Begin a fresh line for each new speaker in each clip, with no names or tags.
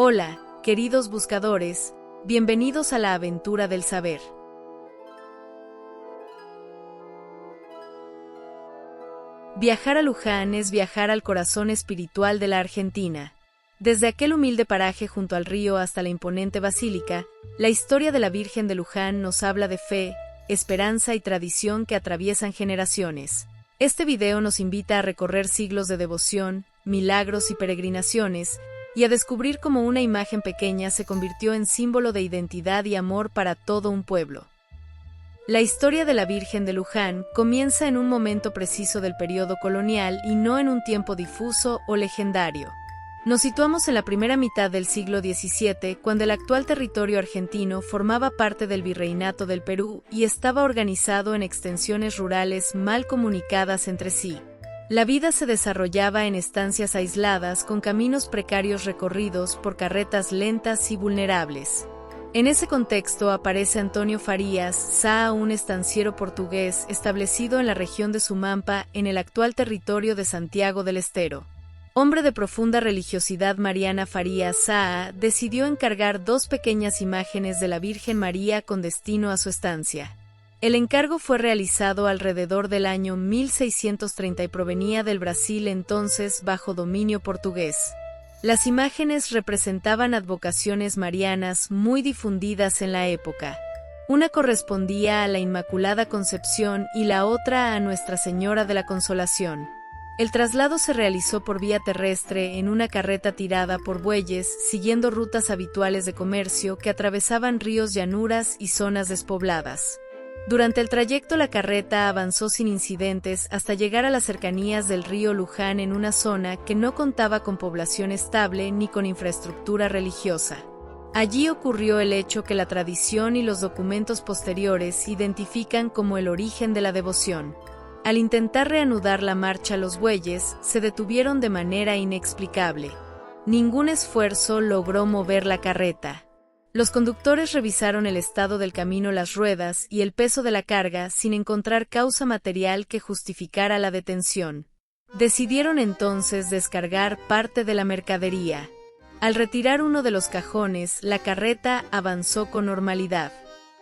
Hola, queridos buscadores, bienvenidos a la aventura del saber. Viajar a Luján es viajar al corazón espiritual de la Argentina. Desde aquel humilde paraje junto al río hasta la imponente basílica, la historia de la Virgen de Luján nos habla de fe, esperanza y tradición que atraviesan generaciones. Este video nos invita a recorrer siglos de devoción, milagros y peregrinaciones, y a descubrir cómo una imagen pequeña se convirtió en símbolo de identidad y amor para todo un pueblo. La historia de la Virgen de Luján comienza en un momento preciso del periodo colonial y no en un tiempo difuso o legendario. Nos situamos en la primera mitad del siglo XVII, cuando el actual territorio argentino formaba parte del Virreinato del Perú y estaba organizado en extensiones rurales mal comunicadas entre sí. La vida se desarrollaba en estancias aisladas con caminos precarios recorridos por carretas lentas y vulnerables. En ese contexto aparece Antonio Farías Sáa, un estanciero portugués establecido en la región de Sumampa, en el actual territorio de Santiago del Estero. Hombre de profunda religiosidad, mariana, Farías Sáa decidió encargar dos pequeñas imágenes de la Virgen María con destino a su estancia. El encargo fue realizado alrededor del año 1630 y provenía del Brasil, entonces bajo dominio portugués. Las imágenes representaban advocaciones marianas muy difundidas en la época. Una correspondía a la Inmaculada Concepción y la otra a Nuestra Señora de la Consolación. El traslado se realizó por vía terrestre en una carreta tirada por bueyes, siguiendo rutas habituales de comercio que atravesaban ríos, llanuras y zonas despobladas. Durante el trayecto la carreta avanzó sin incidentes hasta llegar a las cercanías del río Luján, en una zona que no contaba con población estable ni con infraestructura religiosa. Allí ocurrió el hecho que la tradición y los documentos posteriores identifican como el origen de la devoción. Al intentar reanudar la marcha, los bueyes se detuvieron de manera inexplicable. Ningún esfuerzo logró mover la carreta. Los conductores revisaron el estado del camino, las ruedas y el peso de la carga sin encontrar causa material que justificara la detención. Decidieron entonces descargar parte de la mercadería. Al retirar uno de los cajones, la carreta avanzó con normalidad.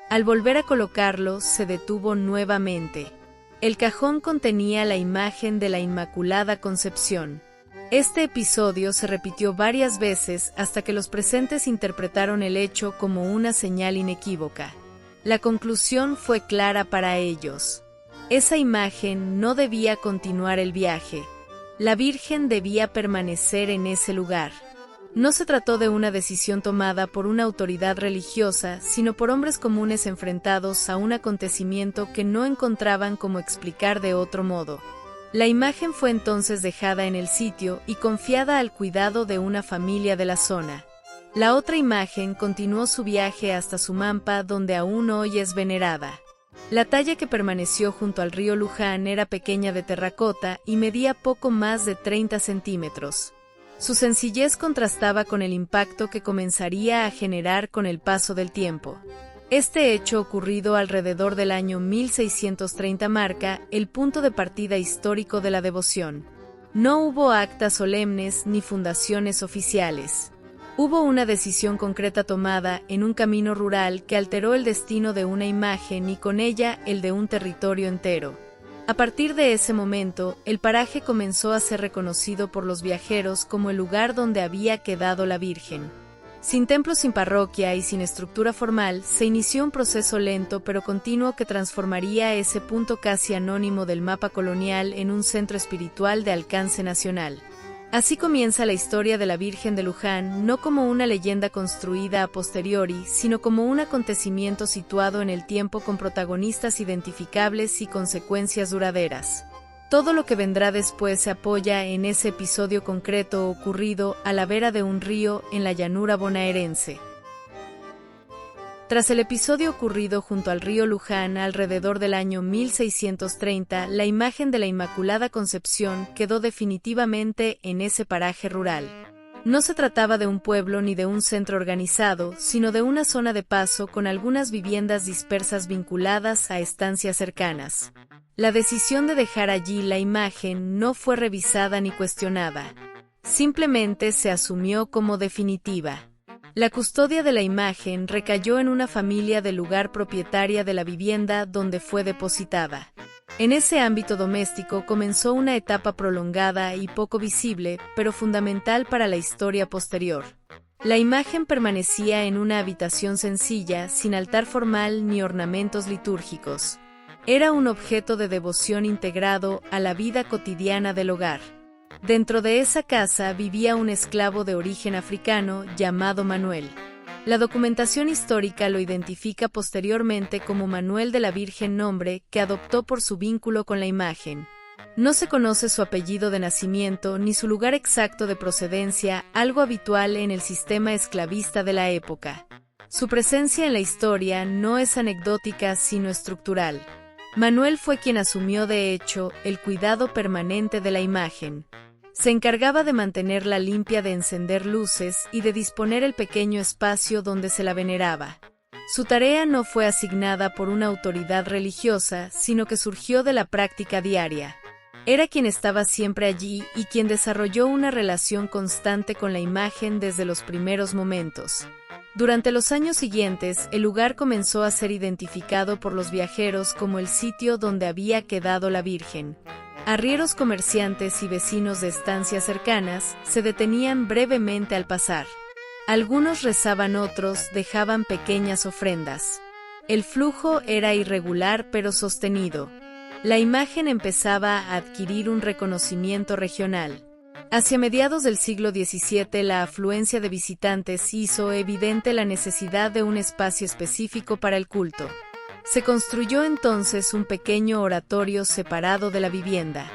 Al volver a colocarlo, se detuvo nuevamente. El cajón contenía la imagen de la Inmaculada Concepción. Este episodio se repitió varias veces hasta que los presentes interpretaron el hecho como una señal inequívoca. La conclusión fue clara para ellos. Esa imagen no debía continuar el viaje. La Virgen debía permanecer en ese lugar. No se trató de una decisión tomada por una autoridad religiosa, sino por hombres comunes enfrentados a un acontecimiento que no encontraban cómo explicar de otro modo. La imagen fue entonces dejada en el sitio y confiada al cuidado de una familia de la zona. La otra imagen continuó su viaje hasta Sumampa, donde aún hoy es venerada. La talla que permaneció junto al río Luján era pequeña, de terracota, y medía poco más de 30 centímetros. Su sencillez contrastaba con el impacto que comenzaría a generar con el paso del tiempo. Este hecho, ocurrido alrededor del año 1630, marca el punto de partida histórico de la devoción. No hubo actas solemnes ni fundaciones oficiales. Hubo una decisión concreta tomada en un camino rural que alteró el destino de una imagen y con ella el de un territorio entero. A partir de ese momento, el paraje comenzó a ser reconocido por los viajeros como el lugar donde había quedado la Virgen. Sin templo, sin parroquia y sin estructura formal, se inició un proceso lento pero continuo que transformaría ese punto casi anónimo del mapa colonial en un centro espiritual de alcance nacional. Así comienza la historia de la Virgen de Luján, no como una leyenda construida a posteriori, sino como un acontecimiento situado en el tiempo, con protagonistas identificables y consecuencias duraderas. Todo lo que vendrá después se apoya en ese episodio concreto ocurrido a la vera de un río en la llanura bonaerense. Tras el episodio ocurrido junto al río Luján alrededor del año 1630, la imagen de la Inmaculada Concepción quedó definitivamente en ese paraje rural. No se trataba de un pueblo ni de un centro organizado, sino de una zona de paso con algunas viviendas dispersas vinculadas a estancias cercanas. La decisión de dejar allí la imagen no fue revisada ni cuestionada. simplemente se asumió como definitiva. La custodia de la imagen recayó en una familia del lugar propietaria de la vivienda donde fue depositada. En ese ámbito doméstico comenzó una etapa prolongada y poco visible, pero fundamental para la historia posterior. La imagen permanecía en una habitación sencilla, sin altar formal ni ornamentos litúrgicos. Era un objeto de devoción integrado a la vida cotidiana del hogar. Dentro de esa casa vivía un esclavo de origen africano llamado Manuel. La documentación histórica lo identifica posteriormente como Manuel de la Virgen, nombre que adoptó por su vínculo con la imagen. No se conoce su apellido de nacimiento ni su lugar exacto de procedencia, algo habitual en el sistema esclavista de la época. Su presencia en la historia no es anecdótica sino estructural. Manuel fue quien asumió de hecho el cuidado permanente de la imagen. Se encargaba de mantenerla limpia, de encender luces y de disponer el pequeño espacio donde se la veneraba. Su tarea no fue asignada por una autoridad religiosa, sino que surgió de la práctica diaria. Era quien estaba siempre allí y quien desarrolló una relación constante con la imagen desde los primeros momentos. Durante los años siguientes, el lugar comenzó a ser identificado por los viajeros como el sitio donde había quedado la Virgen. Arrieros, comerciantes y vecinos de estancias cercanas se detenían brevemente al pasar. Algunos rezaban, otros dejaban pequeñas ofrendas. El flujo era irregular pero sostenido. La imagen empezaba a adquirir un reconocimiento regional. Hacia mediados del siglo XVII, la afluencia de visitantes hizo evidente la necesidad de un espacio específico para el culto. Se construyó entonces un pequeño oratorio separado de la vivienda.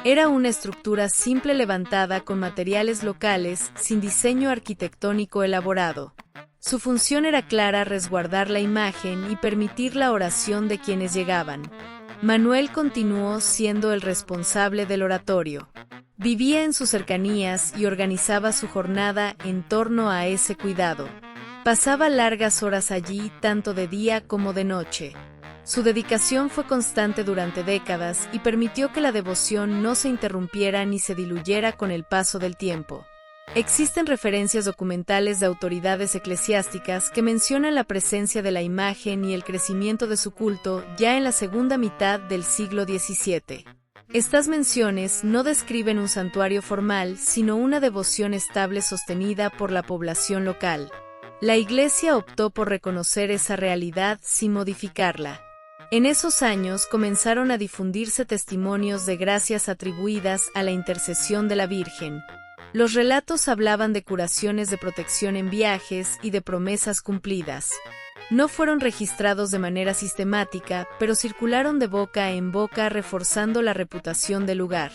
Era una estructura simple levantada con materiales locales, sin diseño arquitectónico elaborado. Su función era clara: resguardar la imagen y permitir la oración de quienes llegaban. Manuel continuó siendo el responsable del oratorio. Vivía en sus cercanías y organizaba su jornada en torno a ese cuidado. Pasaba largas horas allí, tanto de día como de noche. Su dedicación fue constante durante décadas y permitió que la devoción no se interrumpiera ni se diluyera con el paso del tiempo. Existen referencias documentales de autoridades eclesiásticas que mencionan la presencia de la imagen y el crecimiento de su culto ya en la segunda mitad del siglo XVII. Estas menciones no describen un santuario formal, sino una devoción estable sostenida por la población local. La Iglesia optó por reconocer esa realidad sin modificarla. En esos años comenzaron a difundirse testimonios de gracias atribuidas a la intercesión de la Virgen. Los relatos hablaban de curaciones, de protección en viajes y de promesas cumplidas. No fueron registrados de manera sistemática, pero circularon de boca en boca, reforzando la reputación del lugar.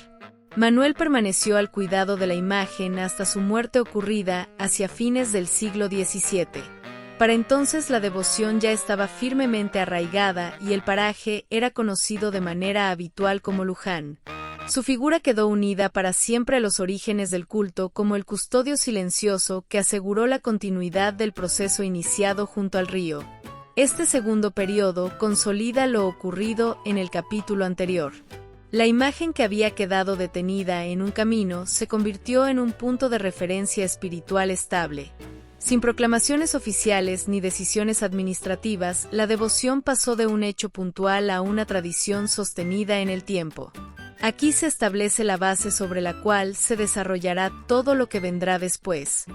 Manuel permaneció al cuidado de la imagen hasta su muerte, ocurrida hacia fines del siglo XVII. Para entonces la devoción ya estaba firmemente arraigada y el paraje era conocido de manera habitual como Luján. Su figura quedó unida para siempre a los orígenes del culto como el custodio silencioso que aseguró la continuidad del proceso iniciado junto al río. Este segundo periodo consolida lo ocurrido en el capítulo anterior. La imagen que había quedado detenida en un camino se convirtió en un punto de referencia espiritual estable. Sin proclamaciones oficiales ni decisiones administrativas, la devoción pasó de un hecho puntual a una tradición sostenida en el tiempo. Aquí se establece la base sobre la cual se desarrollará todo lo que vendrá después.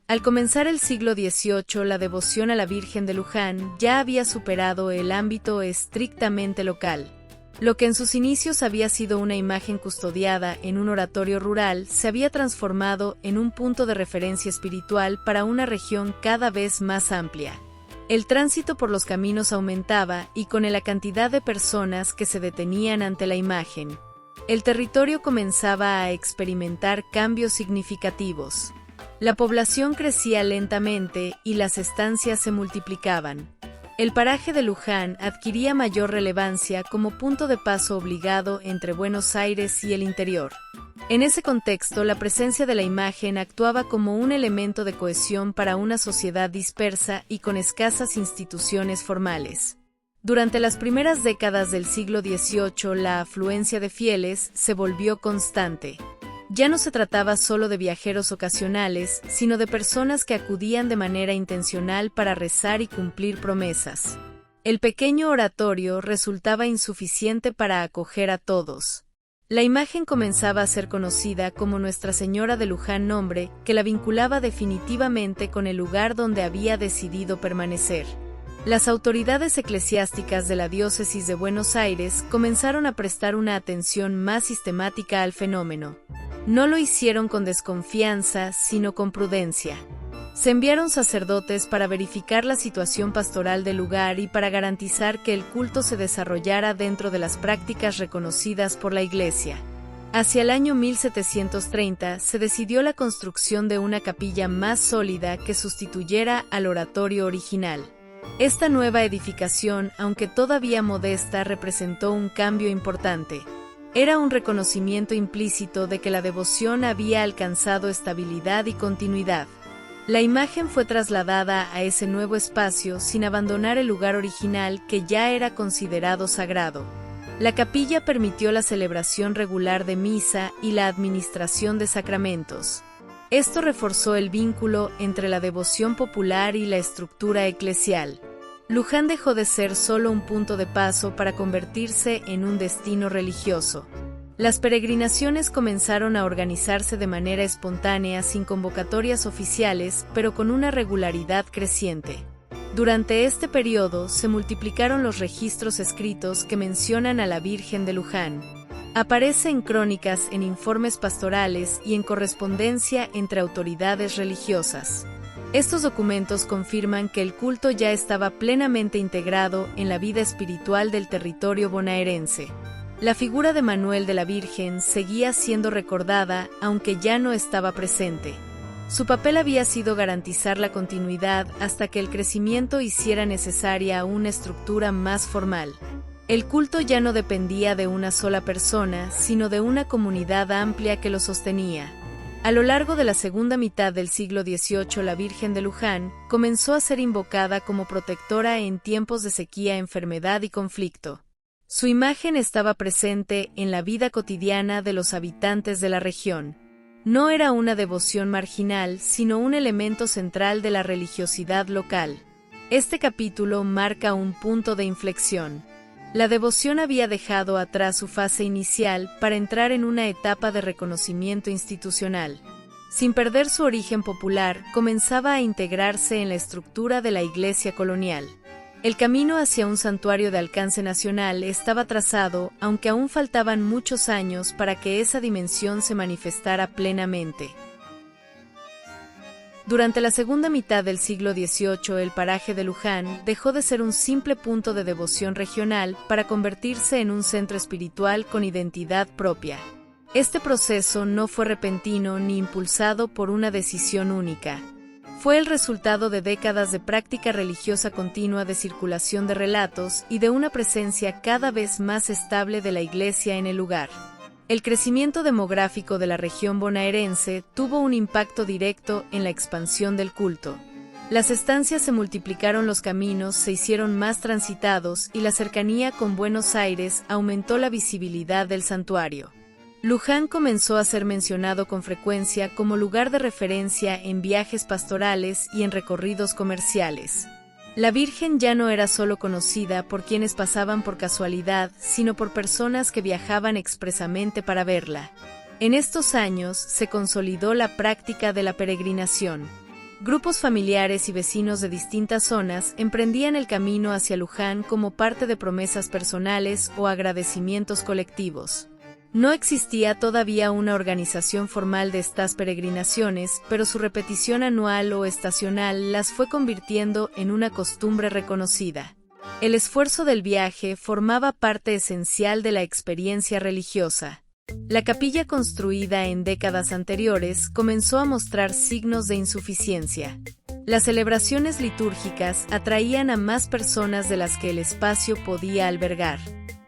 Al comenzar el siglo XVIII, la devoción a la Virgen de Luján ya había superado el ámbito estrictamente local. Lo que en sus inicios había sido una imagen custodiada en un oratorio rural se había transformado en un punto de referencia espiritual para una región cada vez más amplia. El tránsito por los caminos aumentaba y con la cantidad de personas que se detenían ante la imagen. El territorio comenzaba a experimentar cambios significativos. La población crecía lentamente y las estancias se multiplicaban. El paraje de Luján adquiría mayor relevancia como punto de paso obligado entre Buenos Aires y el interior. En ese contexto, la presencia de la imagen actuaba como un elemento de cohesión para una sociedad dispersa y con escasas instituciones formales. Durante las primeras décadas del siglo XVIII, la afluencia de fieles se volvió constante. Ya no se trataba solo de viajeros ocasionales, sino de personas que acudían de manera intencional para rezar y cumplir promesas. El pequeño oratorio resultaba insuficiente para acoger a todos. La imagen comenzaba a ser conocida como Nuestra Señora de Luján, nombre que la vinculaba definitivamente con el lugar donde había decidido permanecer. Las autoridades eclesiásticas de la diócesis de Buenos Aires comenzaron a prestar una atención más sistemática al fenómeno. No lo hicieron con desconfianza, sino con prudencia. Se enviaron sacerdotes para verificar la situación pastoral del lugar y para garantizar que el culto se desarrollara dentro de las prácticas reconocidas por la Iglesia. Hacia el año 1730 se decidió la construcción de una capilla más sólida que sustituyera al oratorio original. Esta nueva edificación, aunque todavía modesta, representó un cambio importante. Era un reconocimiento implícito de que la devoción había alcanzado estabilidad y continuidad. La imagen fue trasladada a ese nuevo espacio sin abandonar el lugar original que ya era considerado sagrado. La capilla permitió la celebración regular de misa y la administración de sacramentos. Esto reforzó el vínculo entre la devoción popular y la estructura eclesial. Luján dejó de ser solo un punto de paso para convertirse en un destino religioso. Las peregrinaciones comenzaron a organizarse de manera espontánea sin convocatorias oficiales, pero con una regularidad creciente. Durante este periodo se multiplicaron los registros escritos que mencionan a la Virgen de Luján. Aparece en crónicas, en informes pastorales y en correspondencia entre autoridades religiosas. Estos documentos confirman que el culto ya estaba plenamente integrado en la vida espiritual del territorio bonaerense. La figura de Manuel de la Virgen seguía siendo recordada, aunque ya no estaba presente. Su papel había sido garantizar la continuidad hasta que el crecimiento hiciera necesaria una estructura más formal. El culto ya no dependía de una sola persona, sino de una comunidad amplia que lo sostenía. A lo largo de la segunda mitad del siglo XVIII, la Virgen de Luján comenzó a ser invocada como protectora en tiempos de sequía, enfermedad y conflicto. Su imagen estaba presente en la vida cotidiana de los habitantes de la región. No era una devoción marginal, sino un elemento central de la religiosidad local. Este capítulo marca un punto de inflexión. La devoción había dejado atrás su fase inicial para entrar en una etapa de reconocimiento institucional. Sin perder su origen popular, comenzaba a integrarse en la estructura de la Iglesia colonial. El camino hacia un santuario de alcance nacional estaba trazado, aunque aún faltaban muchos años para que esa dimensión se manifestara plenamente. Durante la segunda mitad del siglo XVIII, el paraje de Luján dejó de ser un simple punto de devoción regional para convertirse en un centro espiritual con identidad propia. Este proceso no fue repentino ni impulsado por una decisión única. Fue el resultado de décadas de práctica religiosa continua, de circulación de relatos y de una presencia cada vez más estable de la Iglesia en el lugar. El crecimiento demográfico de la región bonaerense tuvo un impacto directo en la expansión del culto. Las estancias se multiplicaron, los caminos se hicieron más transitados y la cercanía con Buenos Aires aumentó la visibilidad del santuario. Luján comenzó a ser mencionado con frecuencia como lugar de referencia en viajes pastorales y en recorridos comerciales. La Virgen ya no era solo conocida por quienes pasaban por casualidad, sino por personas que viajaban expresamente para verla. En estos años se consolidó la práctica de la peregrinación. Grupos familiares y vecinos de distintas zonas emprendían el camino hacia Luján como parte de promesas personales o agradecimientos colectivos. No existía todavía una organización formal de estas peregrinaciones, pero su repetición anual o estacional las fue convirtiendo en una costumbre reconocida. El esfuerzo del viaje formaba parte esencial de la experiencia religiosa. La capilla, construida en décadas anteriores, comenzó a mostrar signos de insuficiencia. Las celebraciones litúrgicas atraían a más personas de las que el espacio podía albergar.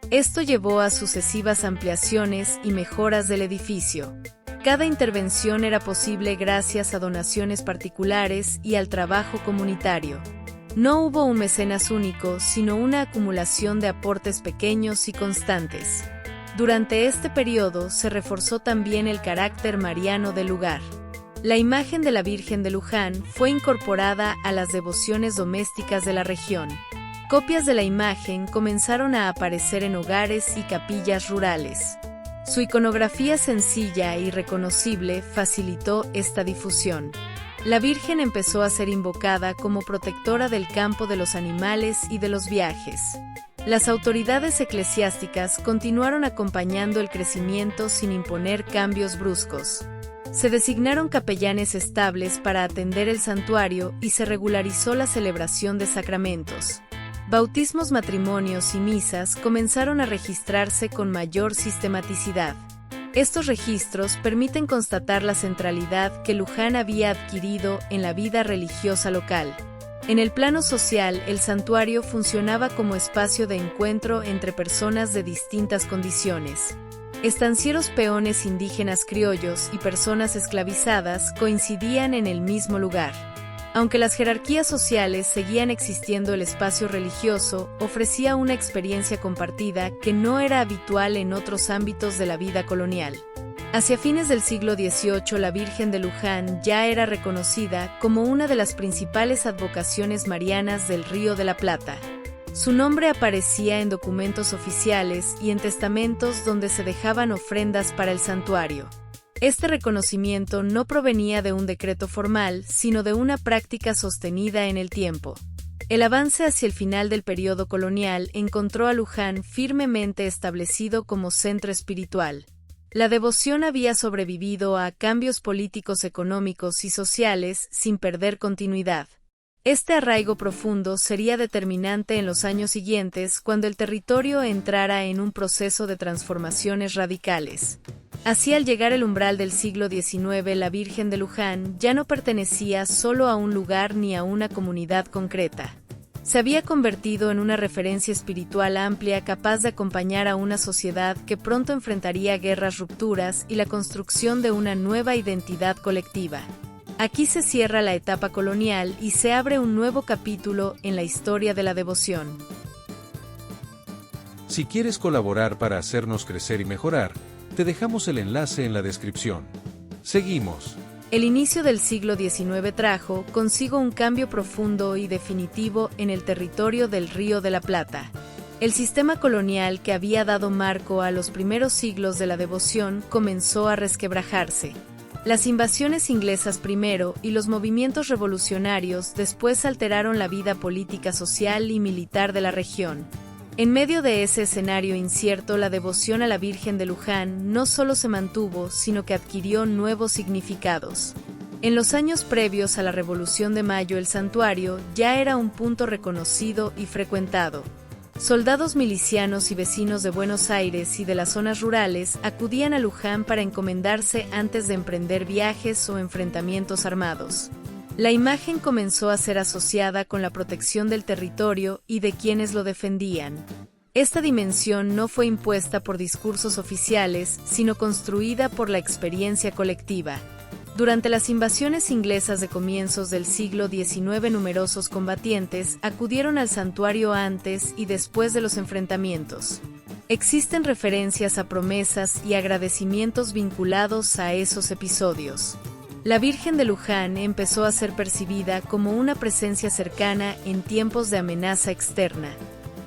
Esto llevó a sucesivas ampliaciones y mejoras del edificio. Cada intervención era posible gracias a donaciones particulares y al trabajo comunitario. No hubo un mecenas único, sino una acumulación de aportes pequeños y constantes. Durante este periodo se reforzó también el carácter mariano del lugar. La imagen de la Virgen de Luján fue incorporada a las devociones domésticas de la región. Copias de la imagen comenzaron a aparecer en hogares y capillas rurales. Su iconografía sencilla y reconocible facilitó esta difusión. La Virgen empezó a ser invocada como protectora del campo, de los animales y de los viajes. Las autoridades eclesiásticas continuaron acompañando el crecimiento sin imponer cambios bruscos. Se designaron capellanes estables para atender el santuario y se regularizó la celebración de sacramentos. Bautismos, matrimonios y misas comenzaron a registrarse con mayor sistematicidad. Estos registros permiten constatar la centralidad que Luján había adquirido en la vida religiosa local. En el plano social, el santuario funcionaba como espacio de encuentro entre personas de distintas condiciones. Estancieros, peones, indígenas, criollos y personas esclavizadas coincidían en el mismo lugar. Aunque las jerarquías sociales seguían existiendo, el espacio religioso ofrecía una experiencia compartida que no era habitual en otros ámbitos de la vida colonial. Hacia fines del siglo XVIII, la Virgen de Luján ya era reconocida como una de las principales advocaciones marianas del Río de la Plata. Su nombre aparecía en documentos oficiales y en testamentos donde se dejaban ofrendas para el santuario. Este reconocimiento no provenía de un decreto formal, sino de una práctica sostenida en el tiempo. El avance hacia el final del periodo colonial encontró a Luján firmemente establecido como centro espiritual. La devoción había sobrevivido a cambios políticos, económicos y sociales sin perder continuidad. Este arraigo profundo sería determinante en los años siguientes, cuando el territorio entrara en un proceso de transformaciones radicales. Así, al llegar el umbral del siglo XIX, la Virgen de Luján ya no pertenecía solo a un lugar ni a una comunidad concreta. Se había convertido en una referencia espiritual amplia, capaz de acompañar a una sociedad que pronto enfrentaría guerras, rupturas y la construcción de una nueva identidad colectiva. Aquí se cierra la etapa colonial y se abre un nuevo capítulo en la historia de la devoción.
Si quieres colaborar para hacernos crecer y mejorar, te dejamos el enlace en la descripción. Seguimos.
El inicio del siglo XIX trajo consigo un cambio profundo y definitivo en el territorio del Río de la Plata. El sistema colonial que había dado marco a los primeros siglos de la devoción comenzó a resquebrajarse. Las invasiones inglesas primero y los movimientos revolucionarios después alteraron la vida política, social y militar de la región. En medio de ese escenario incierto, la devoción a la Virgen de Luján no solo se mantuvo, sino que adquirió nuevos significados. En los años previos a la Revolución de Mayo, el santuario ya era un punto reconocido y frecuentado. Soldados milicianos y vecinos de Buenos Aires y de las zonas rurales acudían a Luján para encomendarse antes de emprender viajes o enfrentamientos armados. La imagen comenzó a ser asociada con la protección del territorio y de quienes lo defendían. Esta dimensión no fue impuesta por discursos oficiales, sino construida por la experiencia colectiva. Durante las invasiones inglesas de comienzos del siglo XIX, numerosos combatientes acudieron al santuario antes y después de los enfrentamientos. Existen referencias a promesas y agradecimientos vinculados a esos episodios. La Virgen de Luján empezó a ser percibida como una presencia cercana en tiempos de amenaza externa.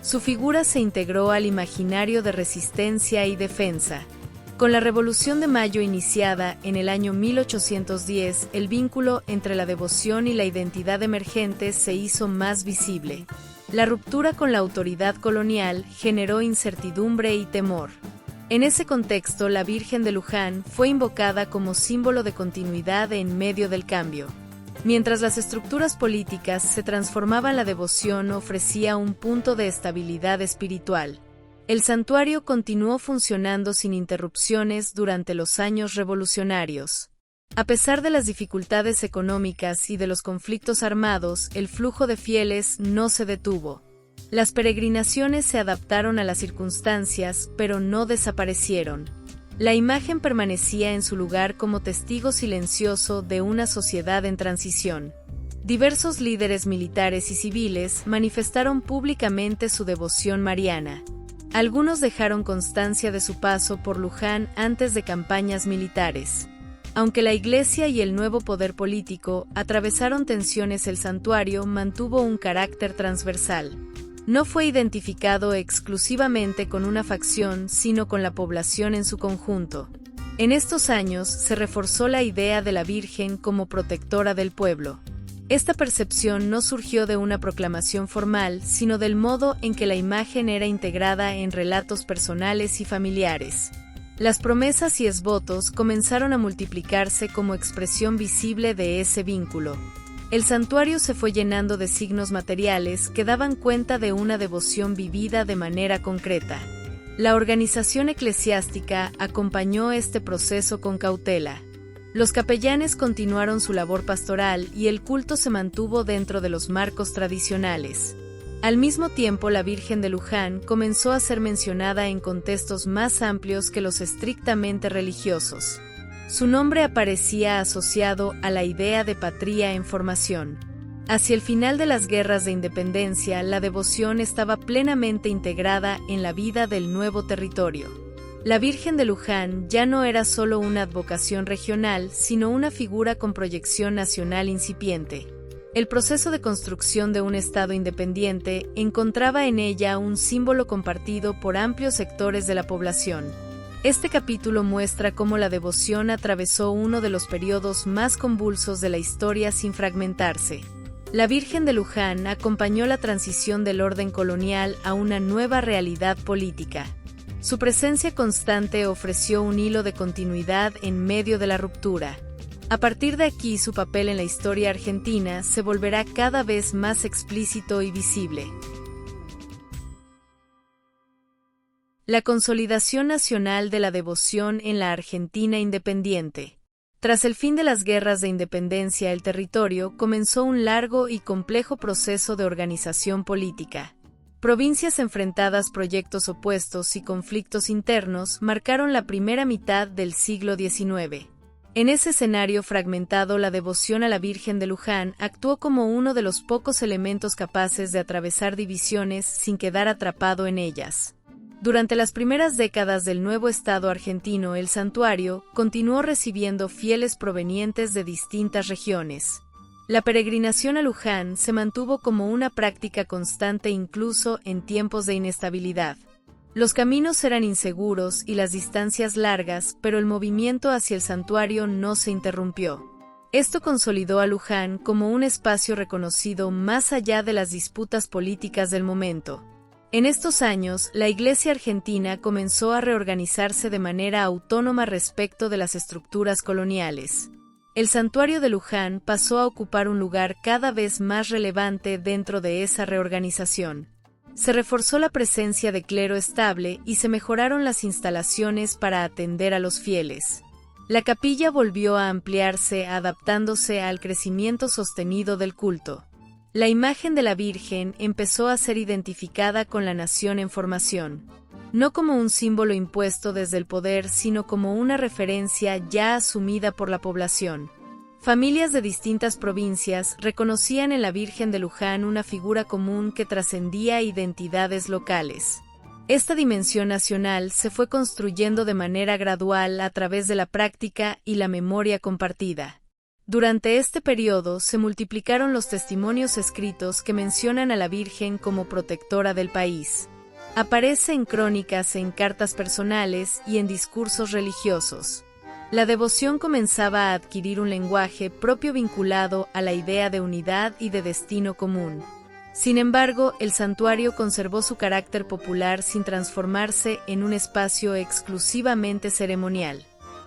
Su figura se integró al imaginario de resistencia y defensa. Con la Revolución de Mayo iniciada en el año 1810, el vínculo entre la devoción y la identidad emergente se hizo más visible. La ruptura con la autoridad colonial generó incertidumbre y temor. En ese contexto, la Virgen de Luján fue invocada como símbolo de continuidad en medio del cambio. Mientras las estructuras políticas se transformaban, la devoción ofrecía un punto de estabilidad espiritual. El santuario continuó funcionando sin interrupciones durante los años revolucionarios. A pesar de las dificultades económicas y de los conflictos armados, el flujo de fieles no se detuvo. Las peregrinaciones se adaptaron a las circunstancias, pero no desaparecieron. La imagen permanecía en su lugar como testigo silencioso de una sociedad en transición. Diversos líderes militares y civiles manifestaron públicamente su devoción mariana. Algunos dejaron constancia de su paso por Luján antes de campañas militares. Aunque la Iglesia y el nuevo poder político atravesaron tensiones, el santuario mantuvo un carácter transversal. No fue identificado exclusivamente con una facción, sino con la población en su conjunto. En estos años se reforzó la idea de la Virgen como protectora del pueblo. Esta percepción no surgió de una proclamación formal, sino del modo en que la imagen era integrada en relatos personales y familiares. Las promesas y esvotos comenzaron a multiplicarse como expresión visible de ese vínculo. El santuario se fue llenando de signos materiales que daban cuenta de una devoción vivida de manera concreta. La organización eclesiástica acompañó este proceso con cautela. Los capellanes continuaron su labor pastoral y el culto se mantuvo dentro de los marcos tradicionales. Al mismo tiempo, la Virgen de Luján comenzó a ser mencionada en contextos más amplios que los estrictamente religiosos. Su nombre aparecía asociado a la idea de patria en formación. Hacia el final de las guerras de independencia, la devoción estaba plenamente integrada en la vida del nuevo territorio. La Virgen de Luján ya no era solo una advocación regional, sino una figura con proyección nacional incipiente. El proceso de construcción de un Estado independiente encontraba en ella un símbolo compartido por amplios sectores de la población. Este capítulo muestra cómo la devoción atravesó uno de los periodos más convulsos de la historia sin fragmentarse. La Virgen de Luján acompañó la transición del orden colonial a una nueva realidad política. Su presencia constante ofreció un hilo de continuidad en medio de la ruptura. A partir de aquí, su papel en la historia argentina se volverá cada vez más explícito y visible. La consolidación nacional de la devoción en la Argentina independiente. Tras el fin de las guerras de independencia, el territorio comenzó un largo y complejo proceso de organización política. Provincias enfrentadas, proyectos opuestos y conflictos internos marcaron la primera mitad del siglo XIX. En ese escenario fragmentado, la devoción a la Virgen de Luján actuó como uno de los pocos elementos capaces de atravesar divisiones sin quedar atrapado en ellas. Durante las primeras décadas del nuevo Estado argentino, el santuario continuó recibiendo fieles provenientes de distintas regiones. La peregrinación a Luján se mantuvo como una práctica constante incluso en tiempos de inestabilidad. Los caminos eran inseguros y las distancias largas, pero el movimiento hacia el santuario no se interrumpió. Esto consolidó a Luján como un espacio reconocido más allá de las disputas políticas del momento. En estos años, la Iglesia argentina comenzó a reorganizarse de manera autónoma respecto de las estructuras coloniales. El santuario de Luján pasó a ocupar un lugar cada vez más relevante dentro de esa reorganización. Se reforzó la presencia de clero estable y se mejoraron las instalaciones para atender a los fieles. La capilla volvió a ampliarse, adaptándose al crecimiento sostenido del culto. La imagen de la Virgen empezó a ser identificada con la nación en formación, no como un símbolo impuesto desde el poder, sino como una referencia ya asumida por la población. Familias de distintas provincias reconocían en la Virgen de Luján una figura común que trascendía identidades locales. Esta dimensión nacional se fue construyendo de manera gradual a través de la práctica y la memoria compartida. Durante este periodo se multiplicaron los testimonios escritos que mencionan a la Virgen como protectora del país. Aparece en crónicas, en cartas personales y en discursos religiosos. La devoción comenzaba a adquirir un lenguaje propio vinculado a la idea de unidad y de destino común. Sin embargo, el santuario conservó su carácter popular sin transformarse en un espacio exclusivamente ceremonial.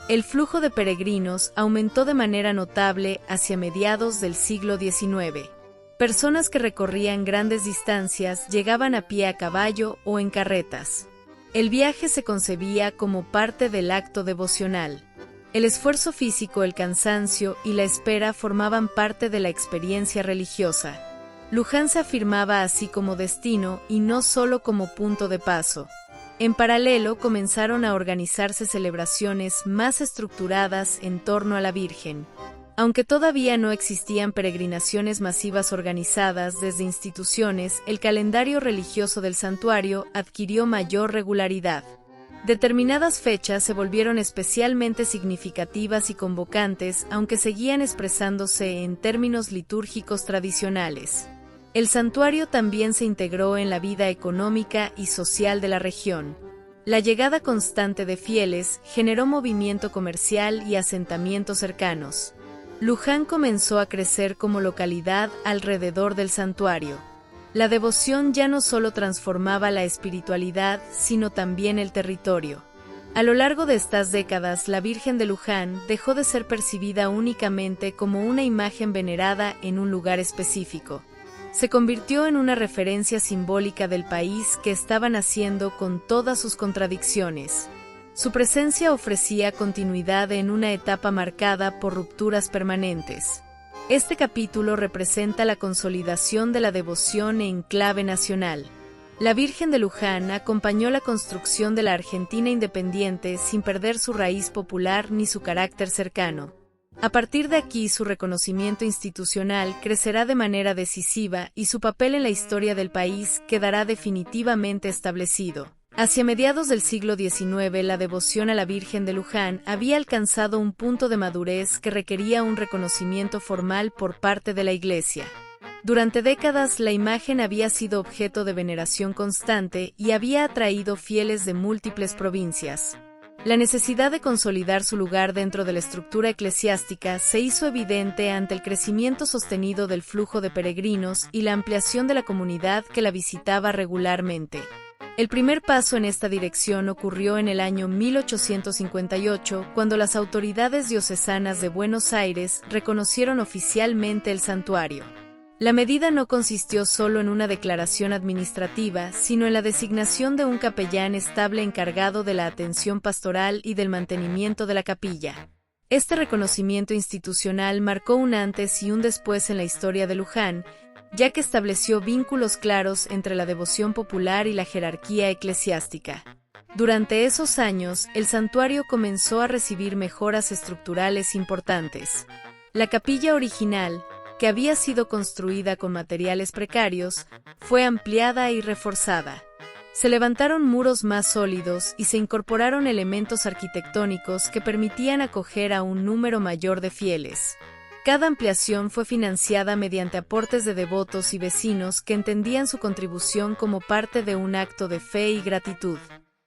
El flujo de peregrinos aumentó de manera notable hacia mediados del siglo XIX. Personas que recorrían grandes distancias llegaban a pie, a caballo o en carretas. El viaje se concebía como parte del acto devocional. El esfuerzo físico, el cansancio y la espera formaban parte de la experiencia religiosa. Luján se afirmaba así como destino y no solo como punto de paso. En paralelo comenzaron a organizarse celebraciones más estructuradas en torno a la Virgen. Aunque todavía no existían peregrinaciones masivas organizadas desde instituciones, el calendario religioso del santuario adquirió mayor regularidad. Determinadas fechas se volvieron especialmente significativas y convocantes, aunque seguían expresándose en términos litúrgicos tradicionales. El santuario también se integró en la vida económica y social de la región. La llegada constante de fieles generó movimiento comercial y asentamientos cercanos. Luján comenzó a crecer como localidad alrededor del santuario. La devoción ya no solo transformaba la espiritualidad, sino también el territorio. A lo largo de estas décadas, la Virgen de Luján dejó de ser percibida únicamente como una imagen venerada en un lugar específico. Se convirtió en una referencia simbólica del país que estaba naciendo con todas sus contradicciones. Su presencia ofrecía continuidad en una etapa marcada por rupturas permanentes. Este capítulo representa la consolidación de la devoción en clave nacional. La Virgen de Luján acompañó la construcción de la Argentina independiente sin perder su raíz popular ni su carácter cercano. A partir de aquí, su reconocimiento institucional crecerá de manera decisiva y su papel en la historia del país quedará definitivamente establecido. Hacia mediados del siglo XIX, la devoción a la Virgen de Luján había alcanzado un punto de madurez que requería un reconocimiento formal por parte de la Iglesia. Durante décadas, la imagen había sido objeto de veneración constante y había atraído fieles de múltiples provincias. La necesidad de consolidar su lugar dentro de la estructura eclesiástica se hizo evidente ante el crecimiento sostenido del flujo de peregrinos y la ampliación de la comunidad que la visitaba regularmente. El primer paso en esta dirección ocurrió en el año 1858, cuando las autoridades diocesanas de Buenos Aires reconocieron oficialmente el santuario. La medida no consistió solo en una declaración administrativa, sino en la designación de un capellán estable encargado de la atención pastoral y del mantenimiento de la capilla. Este reconocimiento institucional marcó un antes y un después en la historia de Luján, ya que estableció vínculos claros entre la devoción popular y la jerarquía eclesiástica. Durante esos años, el santuario comenzó a recibir mejoras estructurales importantes. La capilla original, que había sido construida con materiales precarios, fue ampliada y reforzada. Se levantaron muros más sólidos y se incorporaron elementos arquitectónicos que permitían acoger a un número mayor de fieles. Cada ampliación fue financiada mediante aportes de devotos y vecinos que entendían su contribución como parte de un acto de fe y gratitud.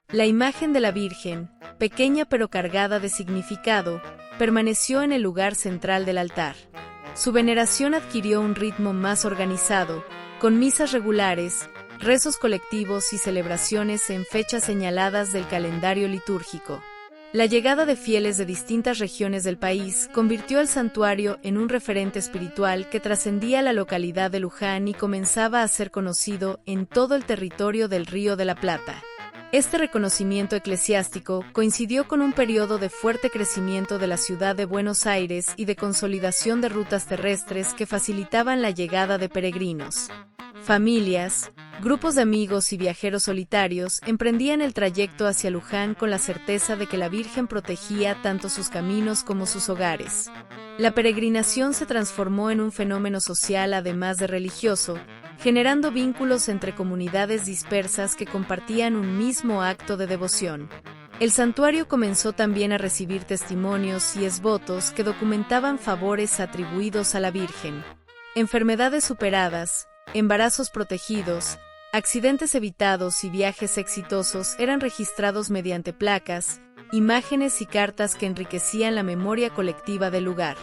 La imagen de la Virgen, pequeña pero cargada de significado, permaneció en el lugar central del altar. Su veneración adquirió un ritmo más organizado, con misas regulares, rezos colectivos y celebraciones en fechas señaladas del calendario litúrgico. La llegada de fieles de distintas regiones del país convirtió el santuario en un referente espiritual que trascendía la localidad de Luján y comenzaba a ser conocido en todo el territorio del Río de la Plata. Este reconocimiento eclesiástico coincidió con un periodo de fuerte crecimiento de la ciudad de Buenos Aires y de consolidación de rutas terrestres que facilitaban la llegada de peregrinos. Familias, grupos de amigos y viajeros solitarios emprendían el trayecto hacia Luján con la certeza de que la Virgen protegía tanto sus caminos como sus hogares. La peregrinación se transformó en un fenómeno social además de religioso, generando vínculos entre comunidades dispersas que compartían un mismo acto de devoción. El santuario comenzó también a recibir testimonios y esvotos que documentaban favores atribuidos a la Virgen. Enfermedades superadas, embarazos protegidos, accidentes evitados y viajes exitosos eran registrados mediante placas, imágenes y cartas que enriquecían la memoria colectiva del lugar.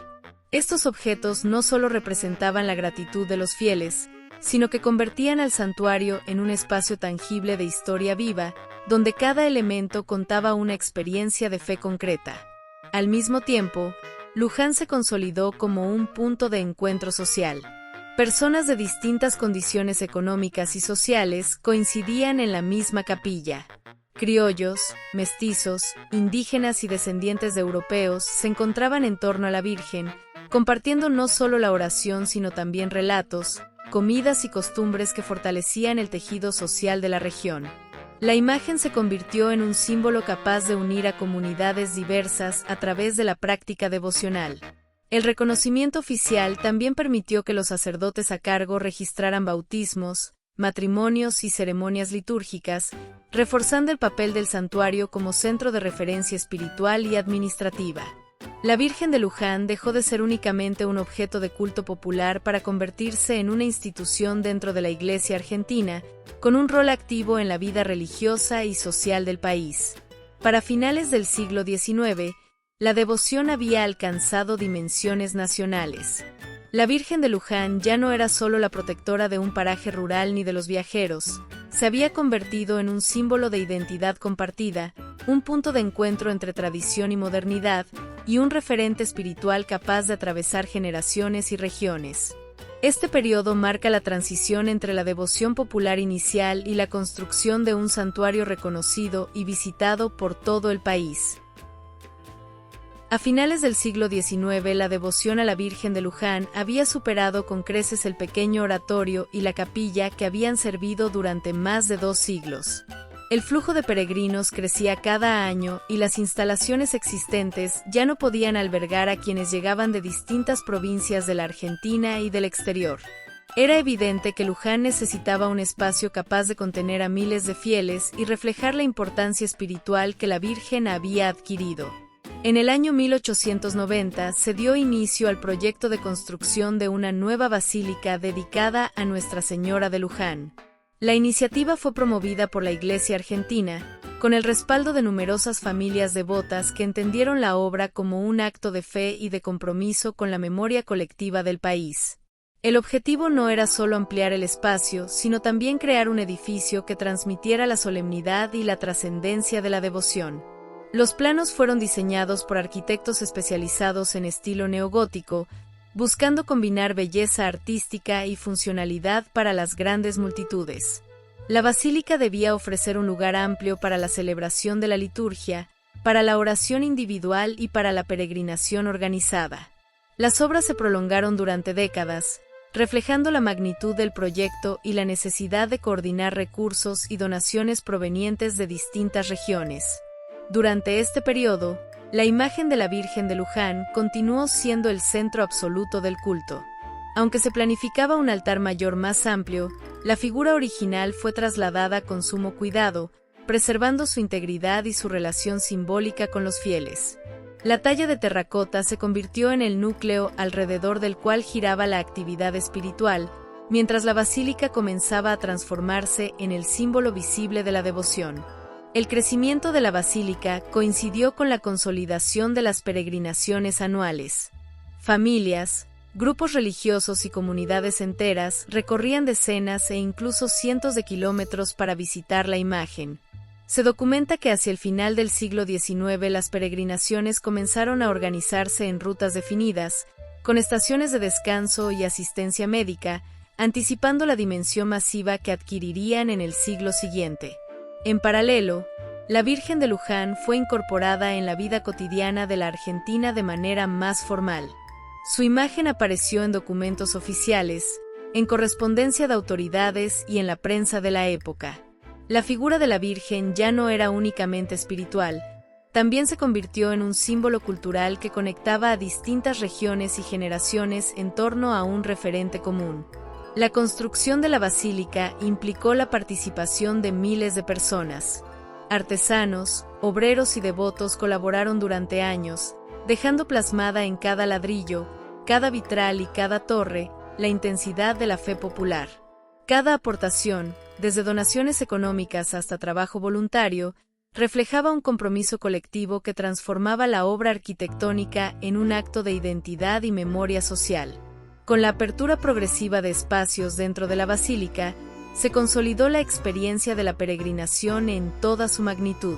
Estos objetos no solo representaban la gratitud de los fieles, sino que convertían al santuario en un espacio tangible de historia viva, donde cada elemento contaba una experiencia de fe concreta. Al mismo tiempo, Luján se consolidó como un punto de encuentro social. Personas de distintas condiciones económicas y sociales coincidían en la misma capilla. Criollos, mestizos, indígenas y descendientes de europeos se encontraban en torno a la Virgen, compartiendo no solo la oración sino también relatos, comidas y costumbres que fortalecían el tejido social de la región. La imagen se convirtió en un símbolo capaz de unir a comunidades diversas a través de la práctica devocional. El reconocimiento oficial también permitió que los sacerdotes a cargo registraran bautismos, matrimonios y ceremonias litúrgicas, reforzando el papel del santuario como centro de referencia espiritual y administrativa. La Virgen de Luján dejó de ser únicamente un objeto de culto popular para convertirse en una institución dentro de la Iglesia argentina, con un rol activo en la vida religiosa y social del país. Para finales del siglo XIX, la devoción había alcanzado dimensiones nacionales. La Virgen de Luján ya no era solo la protectora de un paraje rural ni de los viajeros, se había convertido en un símbolo de identidad compartida, un punto de encuentro entre tradición y modernidad, y un referente espiritual capaz de atravesar generaciones y regiones. Este periodo marca la transición entre la devoción popular inicial y la construcción de un santuario reconocido y visitado por todo el país. A finales del siglo XIX, la devoción a la Virgen de Luján había superado con creces el pequeño oratorio y la capilla que habían servido durante más de 2 siglos. El flujo de peregrinos crecía cada año y las instalaciones existentes ya no podían albergar a quienes llegaban de distintas provincias de la Argentina y del exterior. Era evidente que Luján necesitaba un espacio capaz de contener a miles de fieles y reflejar la importancia espiritual que la Virgen había adquirido. En el año 1890 se dio inicio al proyecto de construcción de una nueva basílica dedicada a Nuestra Señora de Luján. La iniciativa fue promovida por la Iglesia argentina, con el respaldo de numerosas familias devotas que entendieron la obra como un acto de fe y de compromiso con la memoria colectiva del país. El objetivo no era solo ampliar el espacio, sino también crear un edificio que transmitiera la solemnidad y la trascendencia de la devoción. Los planos fueron diseñados por arquitectos especializados en estilo neogótico, buscando combinar belleza artística y funcionalidad para las grandes multitudes. La basílica debía ofrecer un lugar amplio para la celebración de la liturgia, para la oración individual y para la peregrinación organizada. Las obras se prolongaron durante décadas, reflejando la magnitud del proyecto y la necesidad de coordinar recursos y donaciones provenientes de distintas regiones. Durante este periodo, la imagen de la Virgen de Luján continuó siendo el centro absoluto del culto. Aunque se planificaba un altar mayor más amplio, la figura original fue trasladada con sumo cuidado, preservando su integridad y su relación simbólica con los fieles. La talla de terracota se convirtió en el núcleo alrededor del cual giraba la actividad espiritual, mientras la basílica comenzaba a transformarse en el símbolo visible de la devoción. El crecimiento de la basílica coincidió con la consolidación de las peregrinaciones anuales. Familias, grupos religiosos y comunidades enteras recorrían decenas e incluso cientos de kilómetros para visitar la imagen. Se documenta que hacia el final del siglo XIX las peregrinaciones comenzaron a organizarse en rutas definidas, con estaciones de descanso y asistencia médica, anticipando la dimensión masiva que adquirirían en el siglo siguiente. En paralelo, la Virgen de Luján fue incorporada en la vida cotidiana de la Argentina de manera más formal. Su imagen apareció en documentos oficiales, en correspondencia de autoridades y en la prensa de la época. La figura de la Virgen ya no era únicamente espiritual, también se convirtió en un símbolo cultural que conectaba a distintas regiones y generaciones en torno a un referente común. La construcción de la basílica implicó la participación de miles de personas. Artesanos, obreros y devotos colaboraron durante años, dejando plasmada en cada ladrillo, cada vitral y cada torre, la intensidad de la fe popular. Cada aportación, desde donaciones económicas hasta trabajo voluntario, reflejaba un compromiso colectivo que transformaba la obra arquitectónica en un acto de identidad y memoria social. Con la apertura progresiva de espacios dentro de la basílica, se consolidó la experiencia de la peregrinación en toda su magnitud.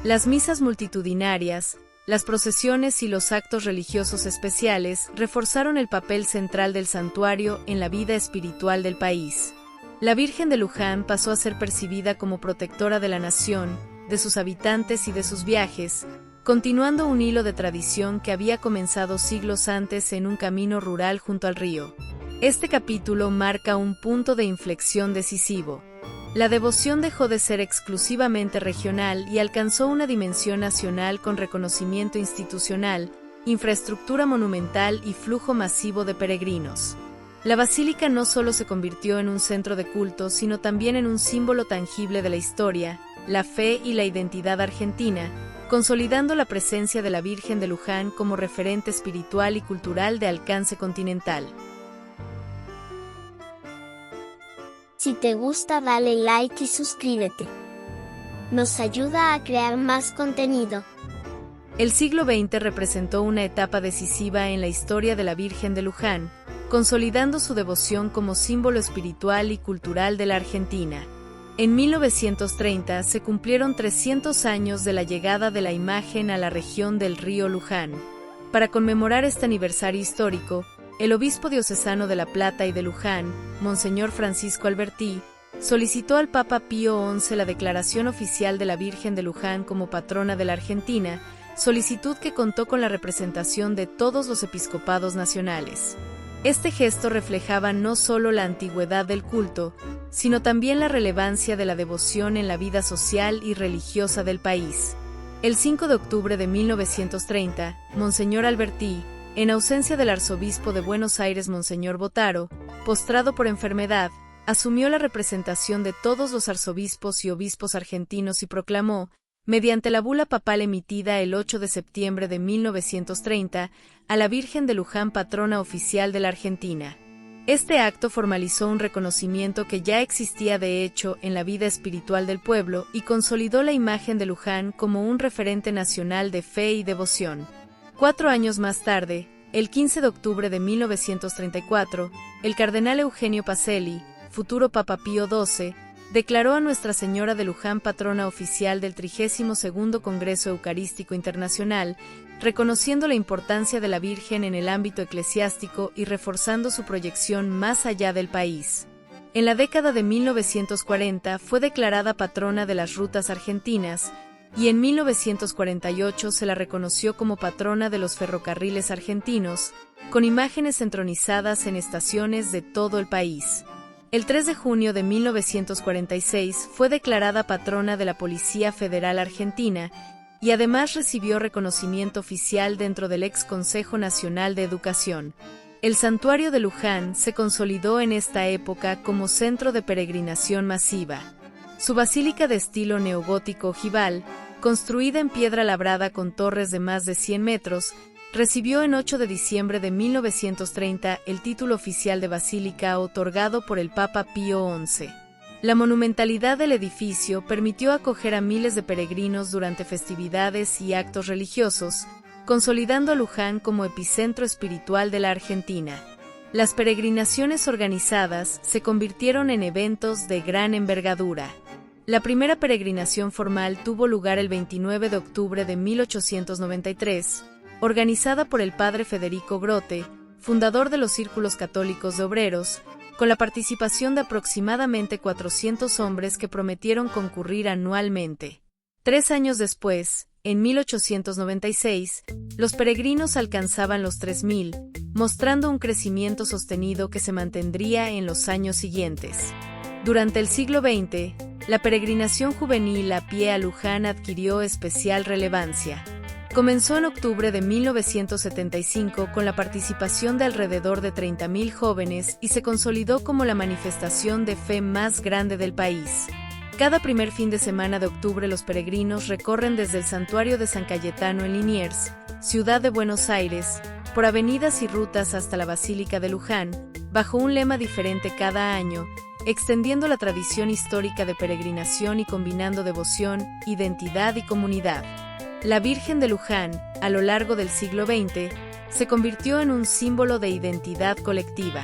Las misas multitudinarias, las procesiones y los actos religiosos especiales reforzaron el papel central del santuario en la vida espiritual del país. La Virgen de Luján pasó a ser percibida como protectora de la nación, de sus habitantes y de sus viajes, continuando un hilo de tradición que había comenzado siglos antes en un camino rural junto al río. Este capítulo marca un punto de inflexión decisivo. La devoción dejó de ser exclusivamente regional y alcanzó una dimensión nacional con reconocimiento institucional, infraestructura monumental y flujo masivo de peregrinos. La basílica no solo se convirtió en un centro de culto, sino también en un símbolo tangible de la historia, la fe y la identidad argentina, consolidando la presencia de la Virgen de Luján como referente espiritual y cultural de alcance continental.
Si te gusta, dale like y suscríbete. Nos ayuda a crear más contenido.
El siglo XX representó una etapa decisiva en la historia de la Virgen de Luján, consolidando su devoción como símbolo espiritual y cultural de la Argentina. En 1930 se cumplieron 300 años de la llegada de la imagen a la región del río Luján. Para conmemorar este aniversario histórico, el obispo diocesano de La Plata y de Luján, Monseñor Francisco Albertí, solicitó al Papa Pío XI la declaración oficial de la Virgen de Luján como patrona de la Argentina, solicitud que contó con la representación de todos los episcopados nacionales. Este gesto reflejaba no solo la antigüedad del culto, sino también la relevancia de la devoción en la vida social y religiosa del país. El 5 de octubre de 1930, Monseñor Albertí, en ausencia del arzobispo de Buenos Aires Monseñor Botaro, postrado por enfermedad, asumió la representación de todos los arzobispos y obispos argentinos y proclamó, mediante la bula papal emitida el 8 de septiembre de 1930, a la Virgen de Luján patrona oficial de la Argentina. Este acto formalizó un reconocimiento que ya existía de hecho en la vida espiritual del pueblo y consolidó la imagen de Luján como un referente nacional de fe y devoción. 4 años más tarde, el 15 de octubre de 1934, el cardenal Eugenio Pacelli, futuro Papa Pío XII, declaró a Nuestra Señora de Luján patrona oficial del 32º Congreso Eucarístico Internacional, reconociendo la importancia de la Virgen en el ámbito eclesiástico y reforzando su proyección más allá del país. En la década de 1940 fue declarada patrona de las rutas argentinas, y en 1948 se la reconoció como patrona de los ferrocarriles argentinos, con imágenes entronizadas en estaciones de todo el país. El 3 de junio de 1946 fue declarada patrona de la Policía Federal Argentina y además recibió reconocimiento oficial dentro del ex Consejo Nacional de Educación. El santuario de Luján se consolidó en esta época como centro de peregrinación masiva. Su basílica de estilo neogótico ojival, construida en piedra labrada con torres de más de 100 metros, recibió en 8 de diciembre de 1930 el título oficial de basílica otorgado por el Papa Pío XI. La monumentalidad del edificio permitió acoger a miles de peregrinos durante festividades y actos religiosos, consolidando a Luján como epicentro espiritual de la Argentina. Las peregrinaciones organizadas se convirtieron en eventos de gran envergadura. La primera peregrinación formal tuvo lugar el 29 de octubre de 1893, organizada por el padre Federico Grote, fundador de los Círculos Católicos de Obreros, con la participación de aproximadamente 400 hombres que prometieron concurrir anualmente. 3 años después, en 1896, los peregrinos alcanzaban los 3.000, mostrando un crecimiento sostenido que se mantendría en los años siguientes. Durante el siglo XX, la peregrinación juvenil a pie a Luján adquirió especial relevancia. Comenzó en octubre de 1975 con la participación de alrededor de 30.000 jóvenes y se consolidó como la manifestación de fe más grande del país. Cada primer fin de semana de octubre los peregrinos recorren desde el santuario de San Cayetano en Liniers, ciudad de Buenos Aires, por avenidas y rutas hasta la Basílica de Luján, bajo un lema diferente cada año, extendiendo la tradición histórica de peregrinación y combinando devoción, identidad y comunidad. La Virgen de Luján, a lo largo del siglo XX, se convirtió en un símbolo de identidad colectiva.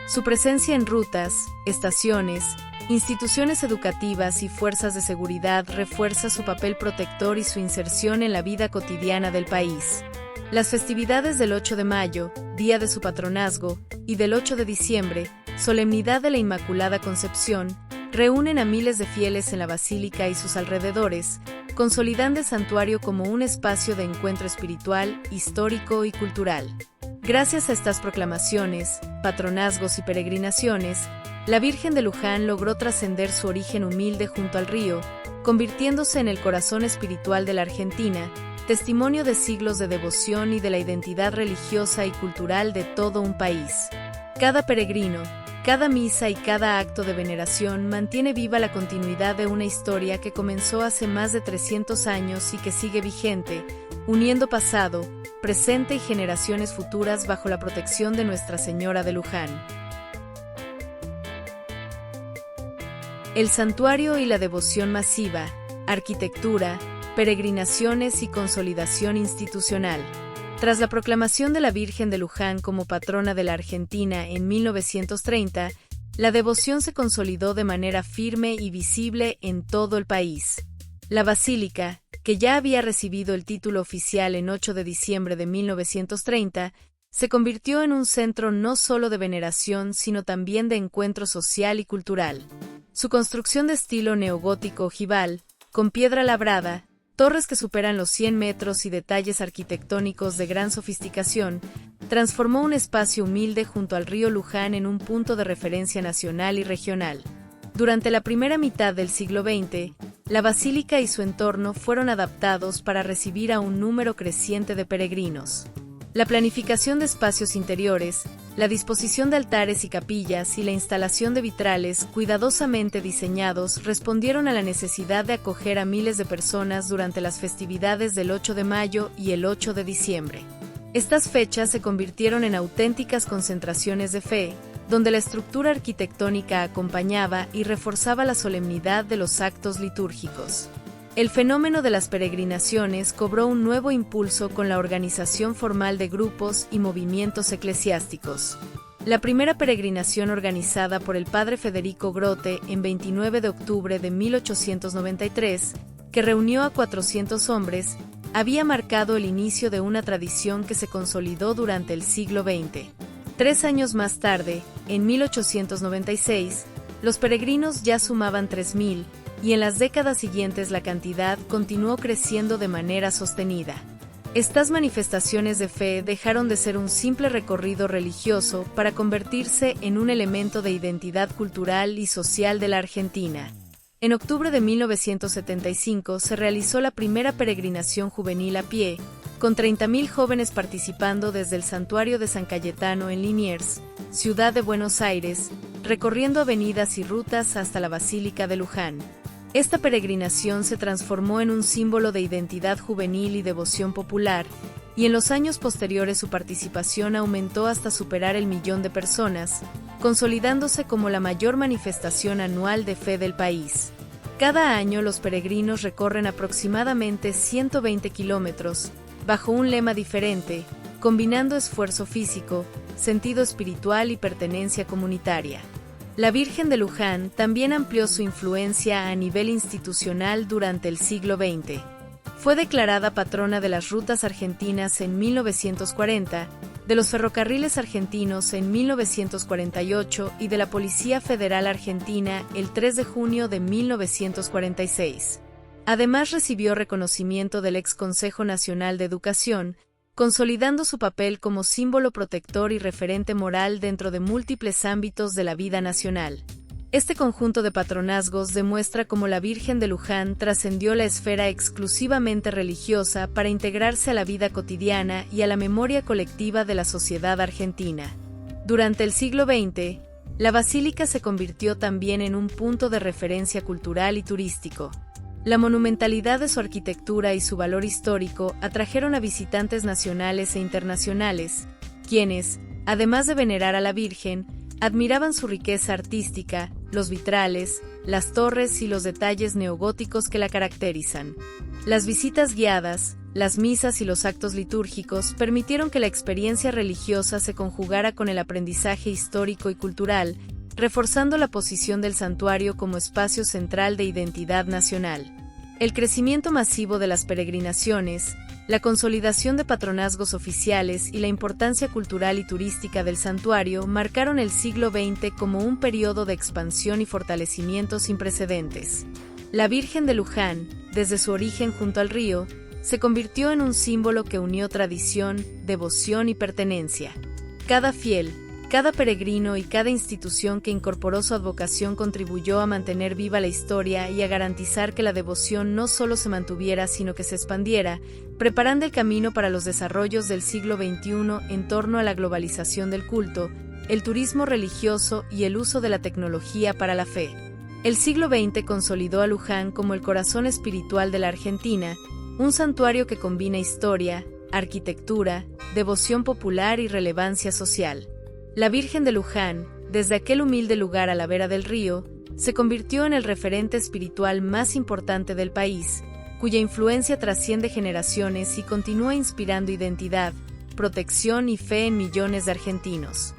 Su presencia en rutas, estaciones, instituciones educativas y fuerzas de seguridad refuerza su papel protector y su inserción en la vida cotidiana del país. Las festividades del 8 de mayo, día de su patronazgo, y del 8 de diciembre, solemnidad de la Inmaculada Concepción, reúnen a miles de fieles en la basílica y sus alrededores, consolidando el santuario como un espacio de encuentro espiritual, histórico y cultural. Gracias a estas proclamaciones, patronazgos y peregrinaciones, la Virgen de Luján logró trascender su origen humilde junto al río, convirtiéndose en el corazón espiritual de la Argentina testimonio de siglos de devoción y de la identidad religiosa y cultural de todo un país. Cada peregrino, cada misa y cada acto de veneración mantiene viva la continuidad de una historia que comenzó hace más de 300 años y que sigue vigente, uniendo pasado, presente y generaciones futuras bajo la protección de Nuestra Señora de Luján. El santuario y la devoción masiva, arquitectura, peregrinaciones y consolidación institucional. Tras la proclamación de la Virgen de Luján como patrona de la Argentina en 1930, la devoción se consolidó de manera firme y visible en todo el país. La basílica, que ya había recibido el título oficial en 8 de diciembre de 1930, se convirtió en un centro no solo de veneración sino también de encuentro social y cultural. Su construcción de estilo neogótico ojival, con piedra labrada, torres que superan los 100 metros y detalles arquitectónicos de gran sofisticación, transformó un espacio humilde junto al río Luján en un punto de referencia nacional y regional. Durante la primera mitad del siglo XX, la basílica y su entorno fueron adaptados para recibir a un número creciente de peregrinos. La planificación de espacios interiores, la disposición de altares y capillas y la instalación de vitrales cuidadosamente diseñados respondieron a la necesidad de acoger a miles de personas durante las festividades del 8 de mayo y el 8 de diciembre. Estas fechas se convirtieron en auténticas concentraciones de fe, donde la estructura arquitectónica acompañaba y reforzaba la solemnidad de los actos litúrgicos. El fenómeno de las peregrinaciones cobró un nuevo impulso con la organización formal de grupos y movimientos eclesiásticos. La primera peregrinación organizada por el padre Federico Grote en 29 de octubre de 1893, que reunió a 400 hombres, había marcado el inicio de una tradición que se consolidó durante el siglo XX. 3 años más tarde, en 1896, los peregrinos ya sumaban 3.000, y en las décadas siguientes la cantidad continuó creciendo de manera sostenida. Estas manifestaciones de fe dejaron de ser un simple recorrido religioso para convertirse en un elemento de identidad cultural y social de la Argentina. En octubre de 1975 se realizó la primera peregrinación juvenil a pie, con 30.000 jóvenes participando desde el Santuario de San Cayetano en Liniers, ciudad de Buenos Aires, recorriendo avenidas y rutas hasta la Basílica de Luján. Esta peregrinación se transformó en un símbolo de identidad juvenil y devoción popular, y en los años posteriores su participación aumentó hasta superar el 1.000.000 de personas, consolidándose como la mayor manifestación anual de fe del país. Cada año los peregrinos recorren aproximadamente 120 kilómetros, bajo un lema diferente, combinando esfuerzo físico, sentido espiritual y pertenencia comunitaria. La Virgen de Luján también amplió su influencia a nivel institucional durante el siglo XX. Fue declarada patrona de las rutas argentinas en 1940, de los ferrocarriles argentinos en 1948 y de la Policía Federal Argentina el 3 de junio de 1946. Además recibió reconocimiento del ex Consejo Nacional de Educación, consolidando su papel como símbolo protector y referente moral dentro de múltiples ámbitos de la vida nacional. Este conjunto de patronazgos demuestra cómo la Virgen de Luján trascendió la esfera exclusivamente religiosa para integrarse a la vida cotidiana y a la memoria colectiva de la sociedad argentina. Durante el siglo XX, la basílica se convirtió también en un punto de referencia cultural y turístico. La monumentalidad de su arquitectura y su valor histórico atrajeron a visitantes nacionales e internacionales, quienes, además de venerar a la Virgen, admiraban su riqueza artística, los vitrales, las torres y los detalles neogóticos que la caracterizan. Las visitas guiadas, las misas y los actos litúrgicos permitieron que la experiencia religiosa se conjugara con el aprendizaje histórico y cultural, reforzando la posición del santuario como espacio central de identidad nacional. El crecimiento masivo de las peregrinaciones, la consolidación de patronazgos oficiales y la importancia cultural y turística del santuario marcaron el siglo XX como un periodo de expansión y fortalecimiento sin precedentes. La Virgen de Luján, desde su origen junto al río, se convirtió en un símbolo que unió tradición, devoción y pertenencia. Cada fiel, Cada peregrino y cada institución que incorporó su advocación contribuyó a mantener viva la historia y a garantizar que la devoción no solo se mantuviera sino que se expandiera, preparando el camino para los desarrollos del siglo XXI en torno a la globalización del culto, el turismo religioso y el uso de la tecnología para la fe. El siglo XX consolidó a Luján como el corazón espiritual de la Argentina, un santuario que combina historia, arquitectura, devoción popular y relevancia social. La Virgen de Luján, desde aquel humilde lugar a la vera del río, se convirtió en el referente espiritual más importante del país, cuya influencia trasciende generaciones y continúa inspirando identidad, protección y fe en millones de argentinos.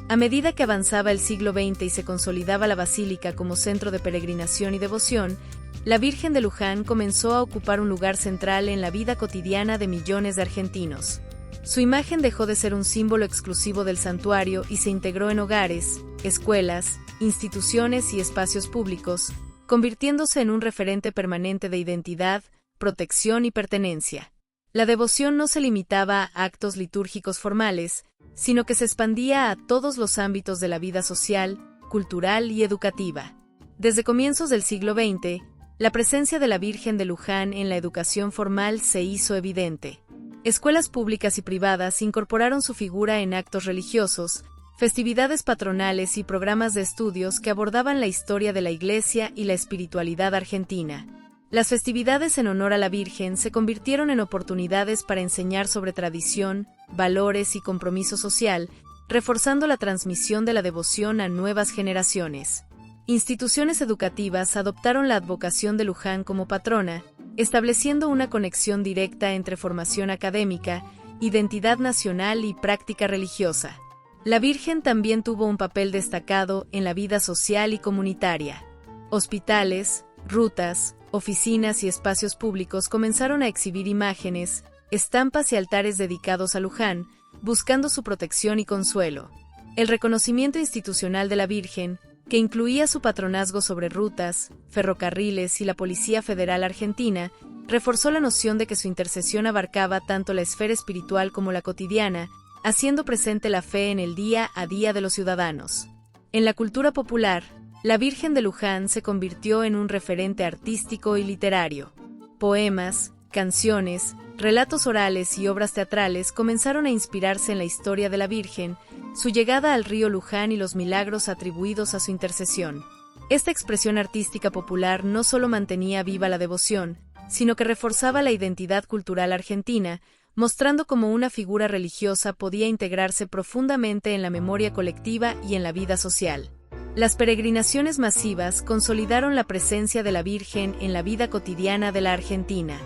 A medida que avanzaba el siglo XX y se consolidaba la basílica como centro de peregrinación y devoción, la Virgen de Luján comenzó a ocupar un lugar central en la vida cotidiana de millones de argentinos. Su imagen dejó de ser un símbolo exclusivo del santuario y se integró en hogares, escuelas, instituciones y espacios públicos, convirtiéndose en un referente permanente de identidad, protección y pertenencia. La devoción no se limitaba a actos litúrgicos formales, sino que se expandía a todos los ámbitos de la vida social, cultural y educativa. Desde comienzos del siglo XX, la presencia de la Virgen de Luján en la educación formal se hizo evidente. Escuelas públicas y privadas incorporaron su figura en actos religiosos, festividades patronales y programas de estudios que abordaban la historia de la Iglesia y la espiritualidad argentina. Las festividades en honor a la Virgen se convirtieron en oportunidades para enseñar sobre tradición, valores y compromiso social, reforzando la transmisión de la devoción a nuevas generaciones. Instituciones educativas adoptaron la advocación de Luján como patrona, estableciendo una conexión directa entre formación académica, identidad nacional y práctica religiosa. La Virgen también tuvo un papel destacado en la vida social y comunitaria. Hospitales, rutas, oficinas y espacios públicos comenzaron a exhibir imágenes, estampas y altares dedicados a Luján, buscando su protección y consuelo. El reconocimiento institucional de la Virgen, que incluía su patronazgo sobre rutas, ferrocarriles y la Policía Federal Argentina, reforzó la noción de que su intercesión abarcaba tanto la esfera espiritual como la cotidiana, haciendo presente la fe en el día a día de los ciudadanos. En la cultura popular, la Virgen de Luján se convirtió en un referente artístico y literario. Poemas, canciones, relatos orales y obras teatrales comenzaron a inspirarse en la historia de la Virgen, su llegada al río Luján y los milagros atribuidos a su intercesión. Esta expresión artística popular no solo mantenía viva la devoción, sino que reforzaba la identidad cultural argentina, mostrando cómo una figura religiosa podía integrarse profundamente en la memoria colectiva y en la vida social. Las peregrinaciones masivas consolidaron la presencia de la Virgen en la vida cotidiana de la Argentina.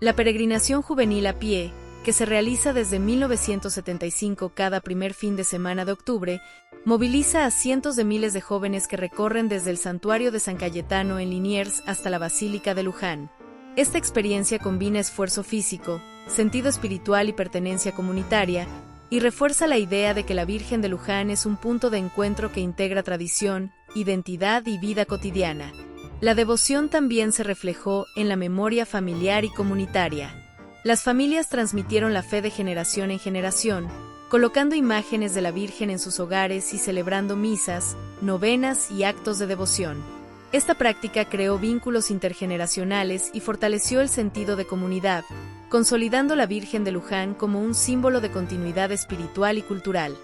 La peregrinación juvenil a pie, que se realiza desde 1975 cada primer fin de semana de octubre, moviliza a cientos de miles de jóvenes que recorren desde el santuario de San Cayetano en Liniers hasta la Basílica de Luján. Esta experiencia combina esfuerzo físico, sentido espiritual y pertenencia comunitaria, y refuerza la idea de que la Virgen de Luján es un punto de encuentro que integra tradición, identidad y vida cotidiana. La devoción también se reflejó en la memoria familiar y comunitaria. Las familias transmitieron la fe de generación en generación, colocando imágenes de la Virgen en sus hogares y celebrando misas, novenas y actos de devoción. Esta práctica creó vínculos intergeneracionales y fortaleció el sentido de comunidad, consolidando la Virgen de Luján como un símbolo de continuidad espiritual y cultural.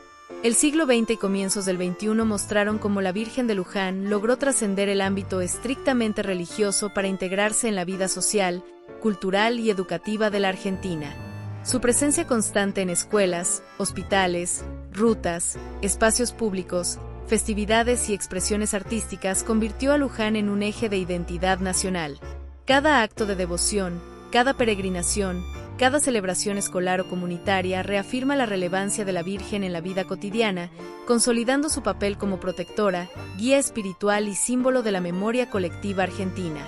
El siglo XX y comienzos del XXI mostraron cómo la Virgen de Luján logró trascender el ámbito estrictamente religioso para integrarse en la vida social, cultural y educativa de la Argentina. Su presencia constante en escuelas, hospitales, rutas, espacios públicos, festividades y expresiones artísticas convirtió a Luján en un eje de identidad nacional. Cada acto de devoción, cada peregrinación, cada celebración escolar o comunitaria reafirma la relevancia de la Virgen en la vida cotidiana, consolidando su papel como protectora, guía espiritual y símbolo de la memoria colectiva argentina.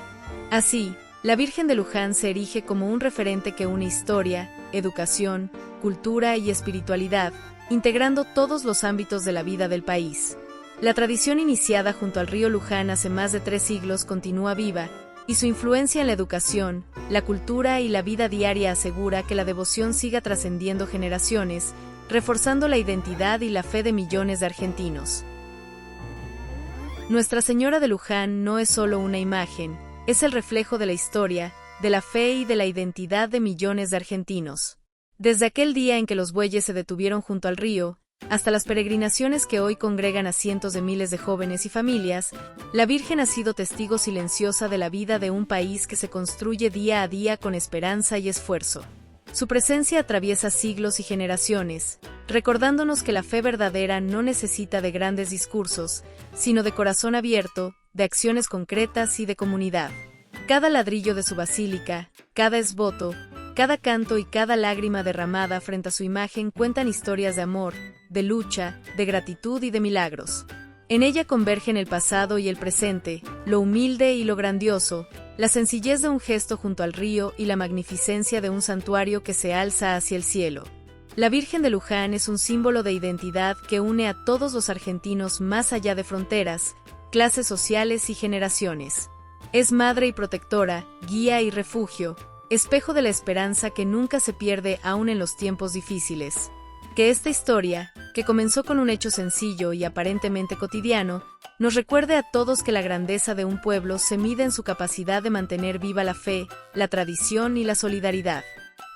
Así, la Virgen de Luján se erige como un referente que une historia, educación, cultura y espiritualidad, integrando todos los ámbitos de la vida del país. La tradición iniciada junto al río Luján hace más de 3 siglos continúa viva, y su influencia en la educación, la cultura y la vida diaria asegura que la devoción siga trascendiendo generaciones, reforzando la identidad y la fe de millones de argentinos. Nuestra Señora de Luján no es solo una imagen, es el reflejo de la historia, de la fe y de la identidad de millones de argentinos. Desde aquel día en que los bueyes se detuvieron junto al río, hasta las peregrinaciones que hoy congregan a cientos de miles de jóvenes y familias, la Virgen ha sido testigo silenciosa de la vida de un país que se construye día a día con esperanza y esfuerzo. Su presencia atraviesa siglos y generaciones, recordándonos que la fe verdadera no necesita de grandes discursos, sino de corazón abierto, de acciones concretas y de comunidad. Cada ladrillo de su basílica, cada esboto, cada canto y cada lágrima derramada frente a su imagen cuentan historias de amor, de lucha, de gratitud y de milagros. En ella convergen el pasado y el presente, lo humilde y lo grandioso, la sencillez de un gesto junto al río y la magnificencia de un santuario que se alza hacia el cielo. La Virgen de Luján es un símbolo de identidad que une a todos los argentinos más allá de fronteras, clases sociales y generaciones. Es madre y protectora, guía y refugio, espejo de la esperanza que nunca se pierde aún en los tiempos difíciles. Que esta historia, que comenzó con un hecho sencillo y aparentemente cotidiano, nos recuerde a todos que la grandeza de un pueblo se mide en su capacidad de mantener viva la fe, la tradición y la solidaridad.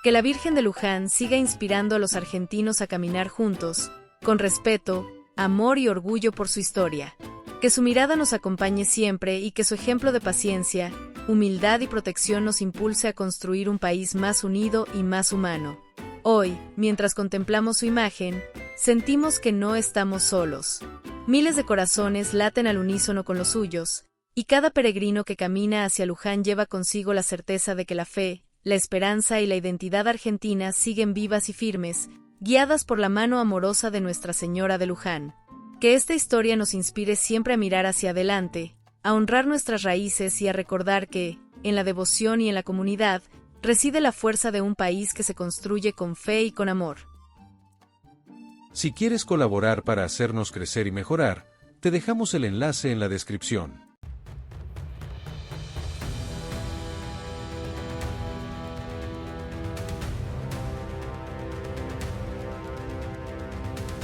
Que la Virgen de Luján siga inspirando a los argentinos a caminar juntos, con respeto, amor y orgullo por su historia. Que su mirada nos acompañe siempre y que su ejemplo de paciencia, humildad y protección nos impulse a construir un país más unido y más humano. Hoy, mientras contemplamos su imagen, sentimos que no estamos solos. Miles de corazones laten al unísono con los suyos, y cada peregrino que camina hacia Luján lleva consigo la certeza de que la fe, la esperanza y la identidad argentina siguen vivas y firmes, guiadas por la mano amorosa de Nuestra Señora de Luján. Que esta historia nos inspire siempre a mirar hacia adelante, a honrar nuestras raíces y a recordar que, en la devoción y en la comunidad, reside la fuerza de un país que se construye con fe y con amor.
Si quieres colaborar para hacernos crecer y mejorar, te dejamos el enlace en la descripción.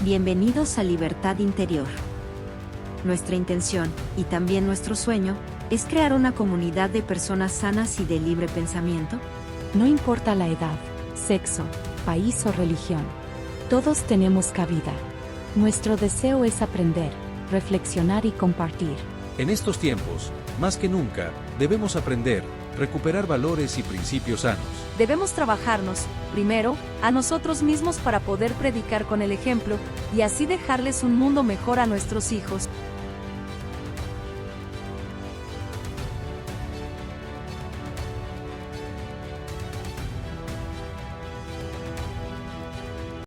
Bienvenidos a Libertad Interior. Nuestra intención, y también nuestro sueño, es crear una comunidad de personas sanas y de libre pensamiento.
No importa la edad, sexo, país o religión. Todos tenemos cabida. Nuestro deseo es aprender, reflexionar y compartir.
En estos tiempos, más que nunca, debemos aprender, recuperar valores y principios sanos.
Debemos trabajarnos, primero, a nosotros mismos para poder predicar con el ejemplo, y así dejarles un mundo mejor a nuestros hijos.